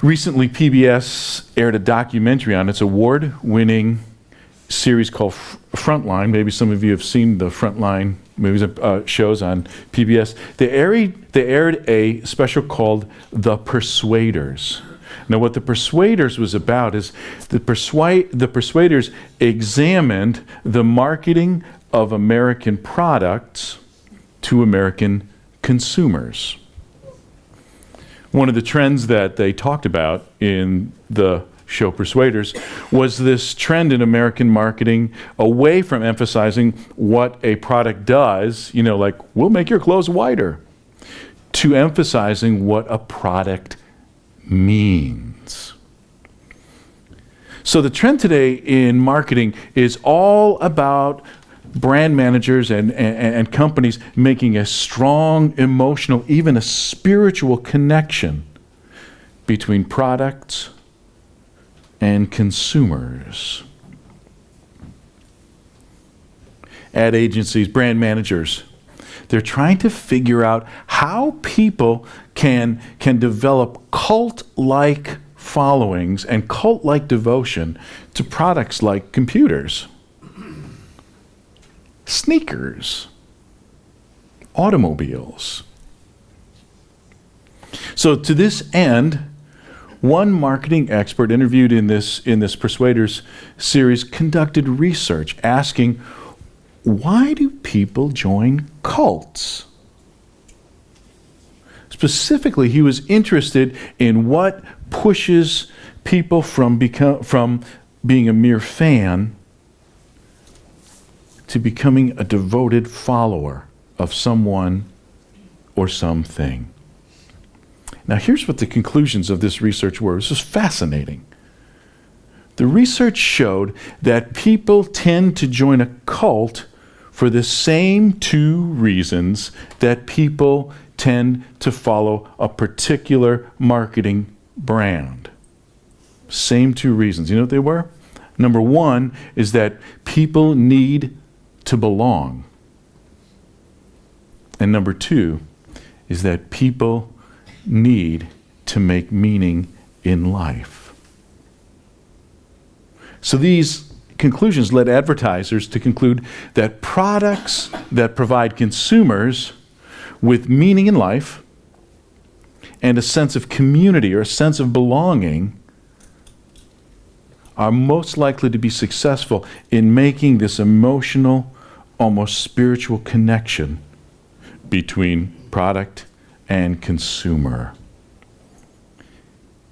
Recently, PBS aired a documentary on its award-winning series called Frontline. Maybe some of you have seen the Frontline movies, shows on PBS. They aired a special called The Persuaders. Now, what The Persuaders was about is the Persuaders examined the marketing of American products to American consumers. One of the trends that they talked about in the show Persuaders was this trend in American marketing away from emphasizing what a product does, like we'll make your clothes whiter, to emphasizing what a product means. So the trend today in marketing is all about brand managers and companies making a strong emotional, even a spiritual connection between products and consumers. Ad agencies, brand managers, they're trying to figure out how people can develop cult-like followings and cult-like devotion to products like computers, sneakers, automobiles. So to this end, one marketing expert interviewed in this Persuaders series conducted research asking, why do people join cults? Specifically, he was interested in what pushes people from being a mere fan to becoming a devoted follower of someone or something. Now, here's what the conclusions of this research were. This is fascinating. The research showed that people tend to join a cult for the same two reasons that people tend to follow a particular marketing brand. Same two reasons. You know what they were? Number one is that people need to belong. And number two is that people need to make meaning in life. So these conclusions led advertisers to conclude that products that provide consumers with meaning in life and a sense of community or a sense of belonging are most likely to be successful in making this emotional, almost spiritual connection between product and consumer.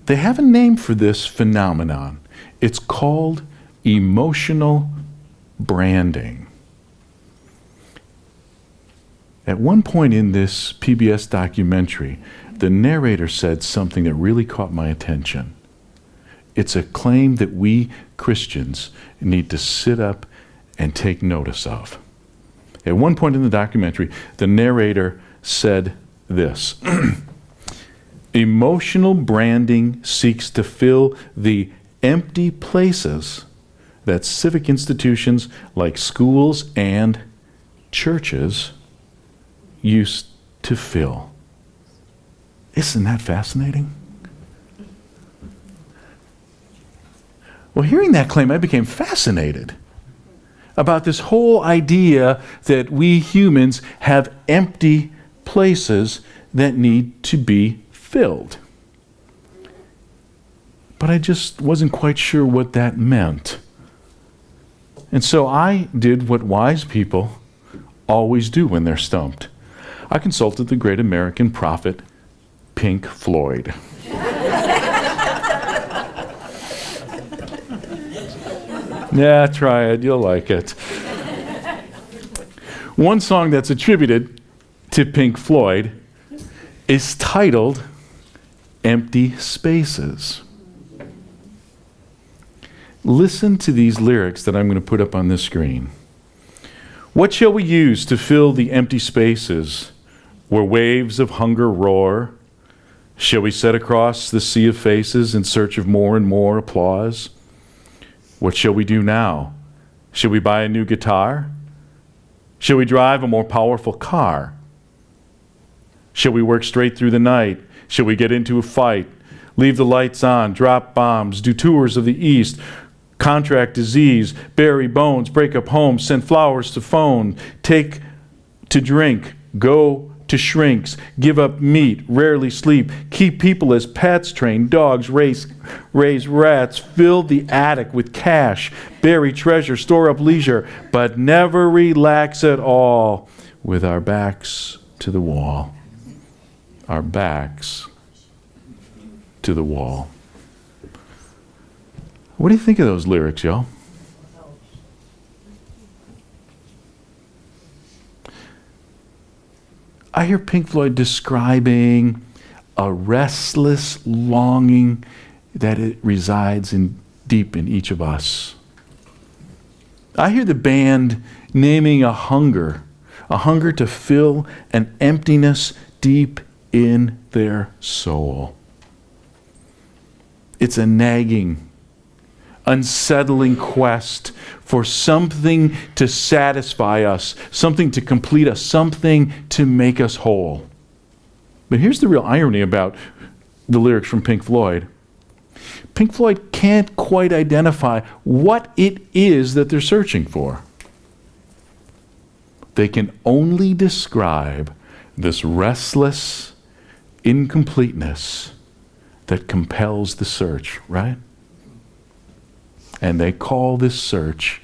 They have a name for this phenomenon. It's called emotional branding. At one point in this PBS documentary, the narrator said something that really caught my attention. It's a claim that we Christians need to sit up and take notice of. At one point in the documentary, the narrator said this: emotional branding seeks to fill the empty places that civic institutions like schools and churches used to fill. Isn't that fascinating? Well, hearing that claim, I became fascinated about this whole idea that we humans have empty places that need to be filled. But I just wasn't quite sure what that meant. And so I did what wise people always do when they're stumped. I consulted the great American prophet, Pink Floyd. Yeah, try it. You'll like it. One song that's attributed to Pink Floyd is titled Empty Spaces. Listen to these lyrics that I'm going to put up on this screen. What shall we use to fill the empty spaces where waves of hunger roar? Shall we set across the sea of faces in search of more and more applause? What shall we do now? Shall we buy a new guitar? Shall we drive a more powerful car? Shall we work straight through the night? Shall we get into a fight? leave the lights on, drop bombs, do tours of the East, contract disease, bury bones, break up homes, send flowers to phone, take to drink, go to shrinks, give up meat, rarely sleep, keep people as pets, train dogs, raise rats, fill the attic with cash, bury treasure, store up leisure, but never relax at all with our backs to the wall. Our backs to the wall. What do you think of those lyrics, y'all? I hear Pink Floyd describing a restless longing that it resides deep in each of us. I hear the band naming a hunger to fill an emptiness deep in their soul. It's a nagging, unsettling quest for something to satisfy us, something to complete us, something to make us whole. But here's the real irony about the lyrics from Pink Floyd. Pink Floyd can't quite identify what it is that they're searching for. They can only describe this restless incompleteness that compels the search, right? And they call this search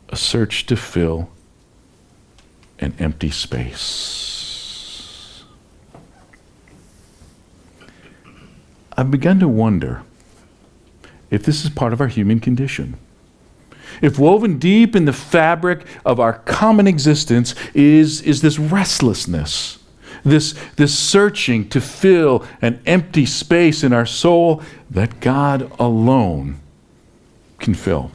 a search to fill an empty space. I've begun to wonder if this is part of our human condition. If woven deep in the fabric of our common existence is this restlessness, this searching to fill an empty space in our soul that God alone can fill.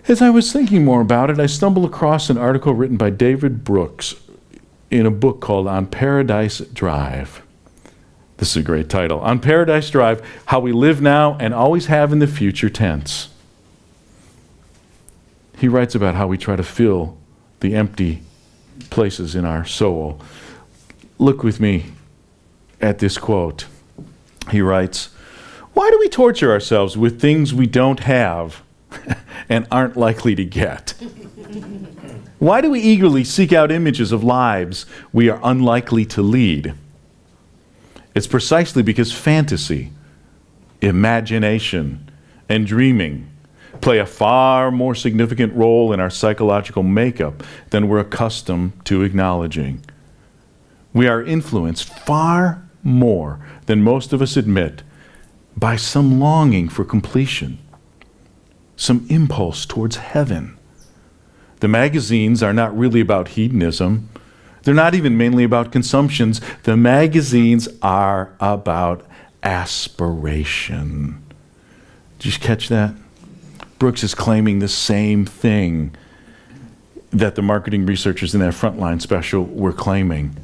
As I was thinking more about it, I stumbled across an article written by David Brooks in a book called On Paradise Drive. This is a great title. On Paradise Drive, How We Live Now and Always Have in the Future Tense. He writes about how we try to fill the empty places in our soul. Look with me at this quote. He writes, "Why do we torture ourselves with things we don't have and aren't likely to get? Why do we eagerly seek out images of lives we are unlikely to lead? It's precisely because fantasy, imagination, and dreaming play a far more significant role in our psychological makeup than we're accustomed to acknowledging. We are influenced far more than most of us admit by some longing for completion, some impulse towards heaven. The magazines are not really about hedonism. They're not even mainly about consumptions. The magazines are about aspiration." Did you catch that? Brooks is claiming the same thing that the marketing researchers in that Frontline special were claiming.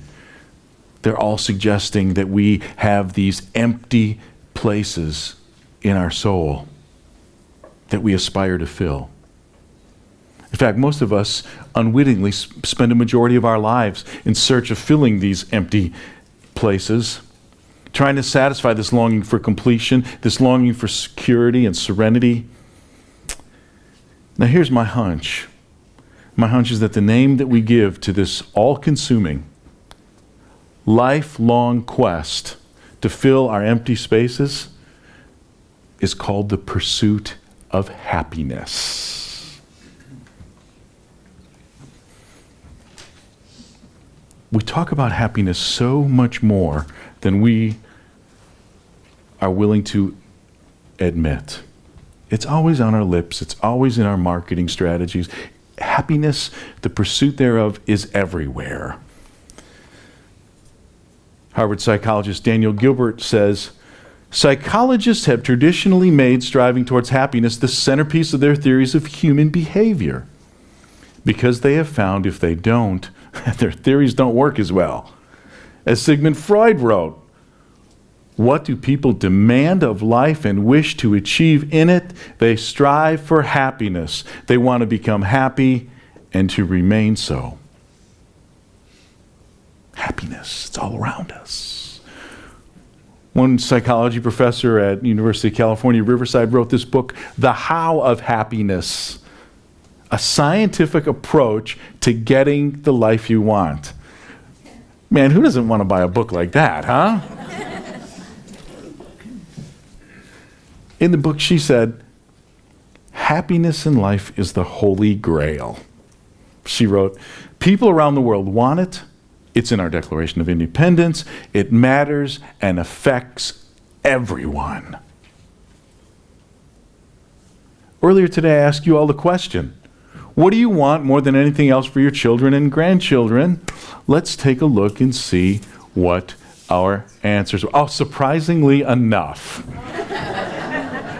They're all suggesting that we have these empty places in our soul that we aspire to fill. In fact, most of us unwittingly spend a majority of our lives in search of filling these empty places, trying to satisfy this longing for completion, this longing for security and serenity. Now here's my hunch. My hunch is that the name that we give to this all-consuming, lifelong quest to fill our empty spaces is called the pursuit of happiness. We talk about happiness so much more than we are willing to admit. It's always on our lips. It's always in our marketing strategies. Happiness, the pursuit thereof, is everywhere. Harvard psychologist Daniel Gilbert says, "Psychologists have traditionally made striving towards happiness the centerpiece of their theories of human behavior because they have found if they don't, their theories don't work as well. As Sigmund Freud wrote, what do people demand of life and wish to achieve in it? They strive for happiness. They want to become happy and to remain so." Happiness, it's all around us. One psychology professor at University of California, Riverside, wrote this book, The How of Happiness, a scientific approach to getting the life you want. Man, who doesn't want to buy a book like that, huh? In the book, she said, happiness in life is the holy grail. She wrote, people around the world want it. It's in our Declaration of Independence. It matters and affects everyone. Earlier today, I asked you all the question, what do you want more than anything else for your children and grandchildren? Let's take a look and see what our answers are. Oh, surprisingly enough.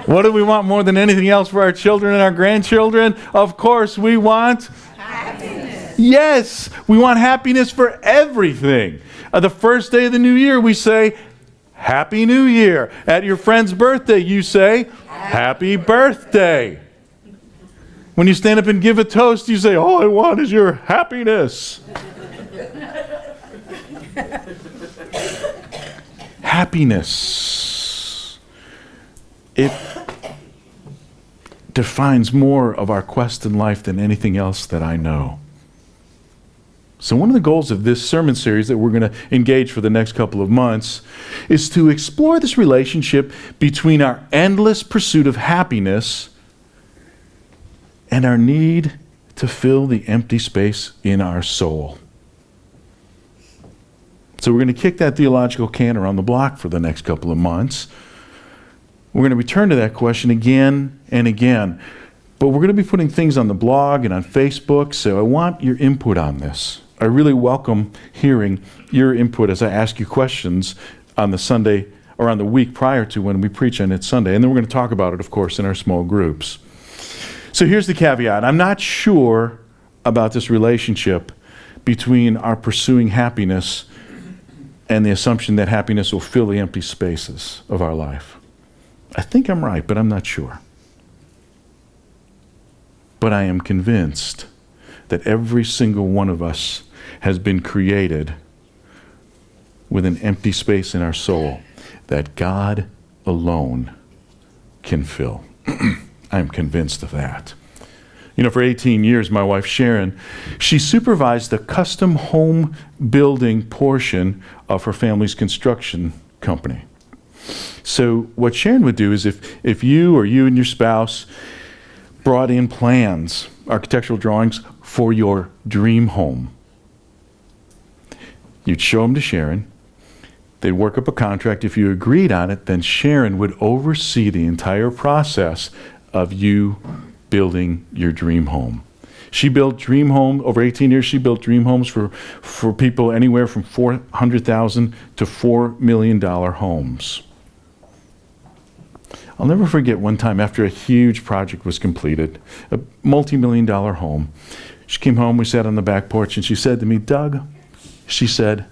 What do we want more than anything else for our children and our grandchildren? Of course, we want happiness. Yes, we want happiness for everything. The first day of the new year, we say, Happy New Year. At your friend's birthday, you say, Happy Birthday. When you stand up and give a toast, you say, all I want is your happiness. Happiness. It defines more of our quest in life than anything else that I know. So one of the goals of this sermon series that we're going to engage for the next couple of months is to explore this relationship between our endless pursuit of happiness and our need to fill the empty space in our soul. So we're going to kick that theological can around the block for the next couple of months. We're going to return to that question again and again. But we're going to be putting things on the blog and on Facebook, so I want your input on this. I really welcome hearing your input as I ask you questions on the Sunday or on the week prior to when we preach on it Sunday. And then we're going to talk about it, of course, in our small groups. So here's the caveat. I'm not sure about this relationship between our pursuing happiness and the assumption that happiness will fill the empty spaces of our life. I think I'm right, but I'm not sure. But I am convinced that every single one of us has been created with an empty space in our soul that God alone can fill. I am convinced of that. You know, for 18 years, my wife Sharon, she supervised the custom home building portion of her family's construction company. So what Sharon would do is if you or you and your spouse brought in plans, architectural drawings for your dream home, you'd show them to Sharon. They'd work up a contract. If you agreed on it, then Sharon would oversee the entire process of you building your dream home. She built dream home, over 18 years, she built dream homes for people anywhere from $400,000 to $4 million homes. I'll never forget one time after a huge project was completed, a multi-million-dollar home. She came home, we sat on the back porch, and she said to me, Doug, she said,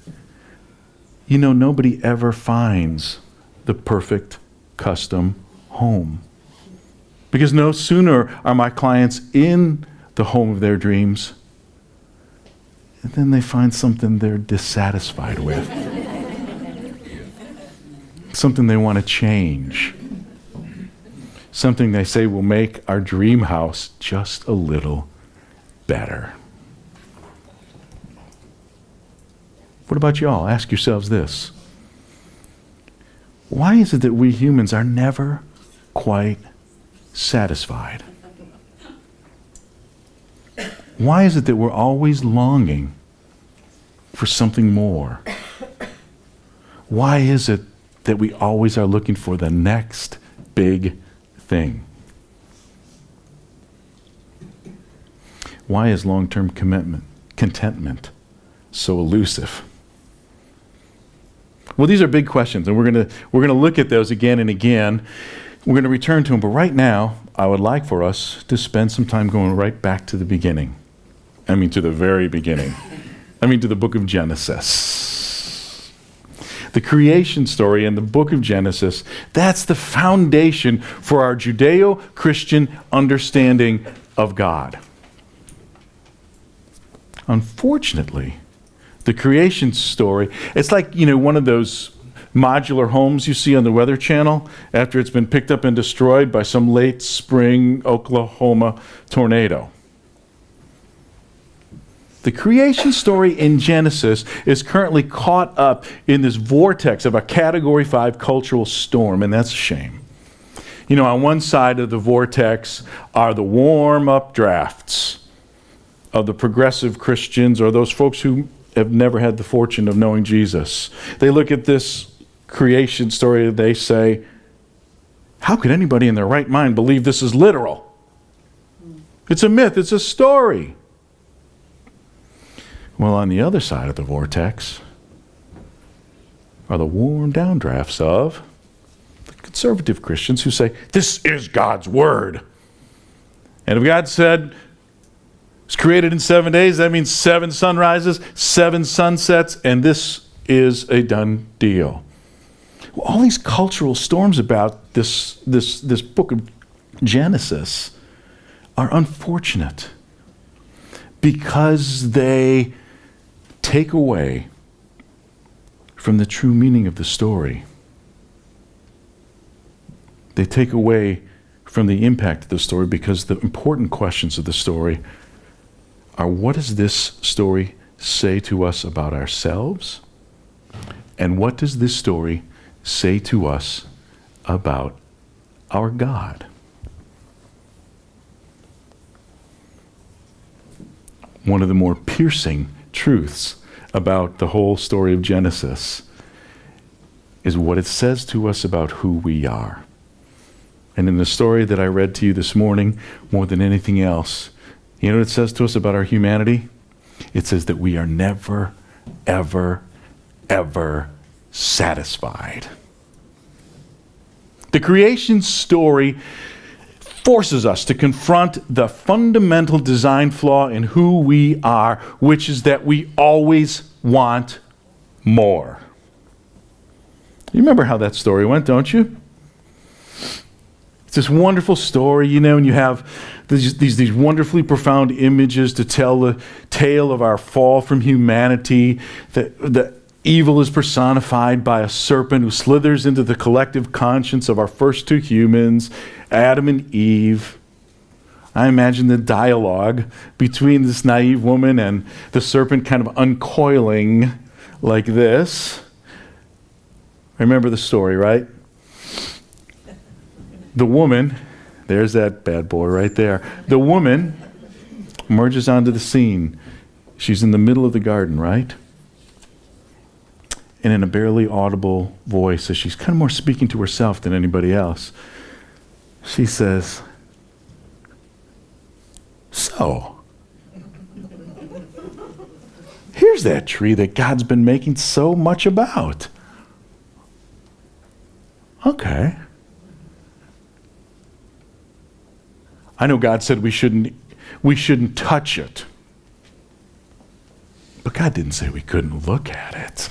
you know, nobody ever finds the perfect custom home. Because no sooner are my clients in the home of their dreams, and then they find something they're dissatisfied with. Something they want to change. Something they say will make our dream house just a little better. What about y'all? Ask yourselves this. Why is it that we humans are never quite satisfied? Why is it that we're always longing for something more? Why is it that we always are looking for the next big thing? Why is long-term contentment so elusive? Well, these are big questions, and we're going to look at those again and again. We're going to return to them, but right now, I would like for us to spend some time going right back to the beginning. I mean, to the very beginning. I mean, to the book of Genesis. The creation story in the book of Genesis, that's the foundation for our Judeo-Christian understanding of God. Unfortunately, The creation story, it's like, one of those modular homes you see on the Weather Channel after it's been picked up and destroyed by some late spring Oklahoma tornado. The creation story in Genesis is currently caught up in this vortex of a Category 5 cultural storm, and that's a shame. On one side of the vortex are the warm updrafts of the progressive Christians or those folks who have never had the fortune of knowing Jesus. They look at this creation story, they say, how could anybody in their right mind believe this is literal? It's a myth, it's a story. Well, on the other side of the vortex are the warm downdrafts of the conservative Christians who say, this is God's word. And if God said it's created in 7 days, that means 7 sunrises, 7 sunsets, and this is a done deal. Well, all these cultural storms about this book of Genesis are unfortunate because they take away from the true meaning of the story. They take away from the impact of the story because the important questions of the story are, what does this story say to us about ourselves? And what does this story say to us about our God? One of the more piercing truths about the whole story of Genesis is what it says to us about who we are. And in the story that I read to you this morning, more than anything else, you know what it says to us about our humanity? It says that we are never, ever, ever satisfied. The creation story forces us to confront the fundamental design flaw in who we are, which is that we always want more. You remember how that story went, don't you? It's this wonderful story, and you have these wonderfully profound images to tell the tale of our fall from humanity. The evil is personified by a serpent who slithers into the collective conscience of our first 2 humans, Adam and Eve. I imagine the dialogue between this naive woman and the serpent kind of uncoiling like this. Remember the story, right? The woman, there's that bad boy right there. The woman emerges onto the scene. She's in the middle of the garden, right? And in a barely audible voice, as she's kind of more speaking to herself than anybody else, she says, so, here's that tree that God's been making so much about. Okay. I know God said we shouldn't touch it. But God didn't say we couldn't look at it.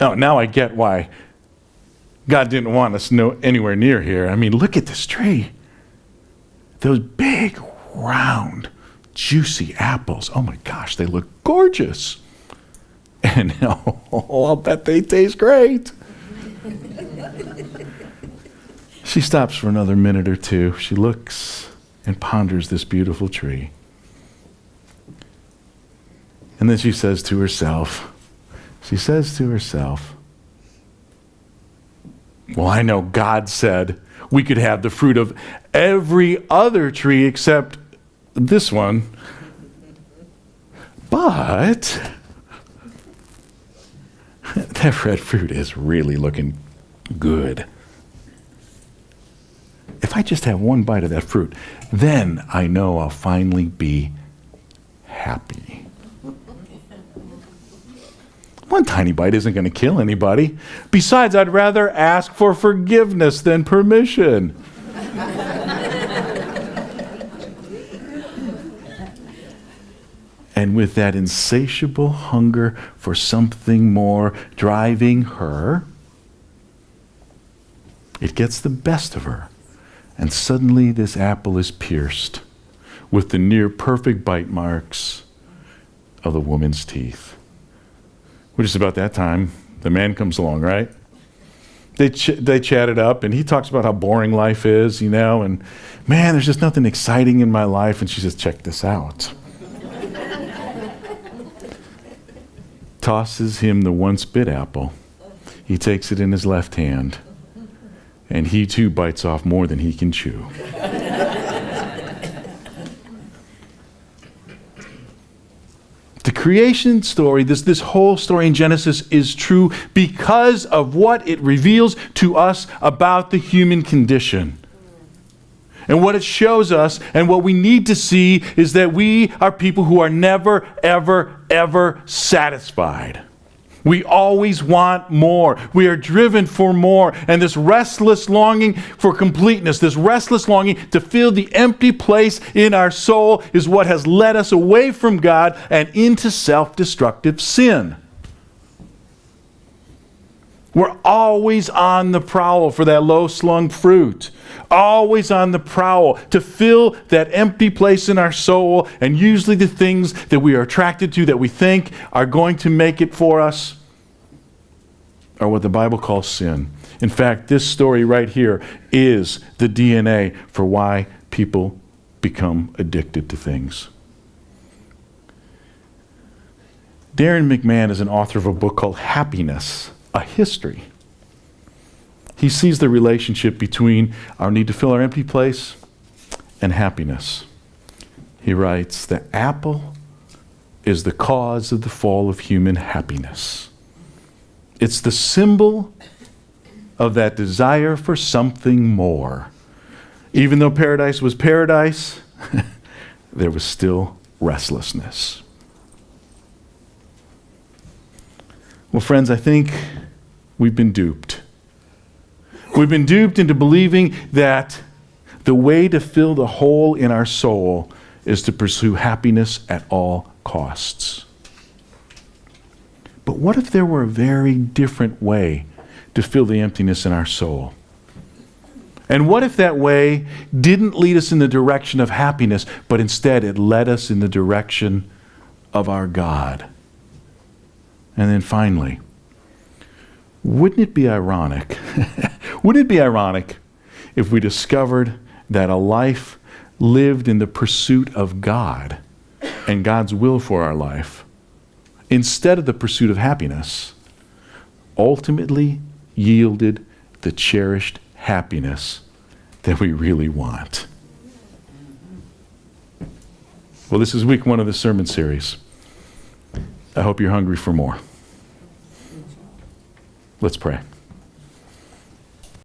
Oh, now I get why God didn't want us anywhere near here. I mean, look at this tree. Those big, round, juicy apples. Oh my gosh, they look gorgeous. And I'll bet they taste great. She stops for another minute or two. She looks and ponders this beautiful tree. And then she says to herself, well, I know God said we could have the fruit of every other tree except this one. But that red fruit is really looking good. If I just have one bite of that fruit, then I know I'll finally be happy. One tiny bite isn't going to kill anybody. Besides, I'd rather ask for forgiveness than permission. And with that insatiable hunger for something more driving her, it gets the best of her. And suddenly this apple is pierced with the near perfect bite marks of the woman's teeth. Which is about that time, the man comes along, right? They chat it up, and he talks about how boring life is, and man, there's just nothing exciting in my life. And she says, check this out. Tosses him the once bit apple. He takes it in his left hand, and he too bites off more than he can chew. The creation story, this whole story in Genesis is true because of what it reveals to us about the human condition. And what it shows us and what we need to see is that we are people who are never, ever, ever satisfied. We always want more. We are driven for more. And this restless longing for completeness, this restless longing to fill the empty place in our soul is what has led us away from God and into self-destructive sin. We're always on the prowl for that low-slung fruit. Always on the prowl to fill that empty place in our soul, and usually the things that we are attracted to that we think are going to make it for us are what the Bible calls sin. In fact, this story right here is the DNA for why people become addicted to things. Darren McMahon is an author of a book called Happiness, a History. He sees the relationship between our need to fill our empty place and happiness. He writes, the apple is the cause of the fall of human happiness. It's the symbol of that desire for something more. Even though paradise was paradise, there was still restlessness. Well, friends, I think we've been duped. We've been duped into believing that the way to fill the hole in our soul is to pursue happiness at all costs. But what if there were a very different way to fill the emptiness in our soul? And what if that way didn't lead us in the direction of happiness, but instead it led us in the direction of our God? And then finally, wouldn't it be ironic? Wouldn't it be ironic if we discovered that a life lived in the pursuit of God and God's will for our life, instead of the pursuit of happiness, ultimately yielded the cherished happiness that we really want? Well, this is week 1 of the sermon series. I hope you're hungry for more. Let's pray.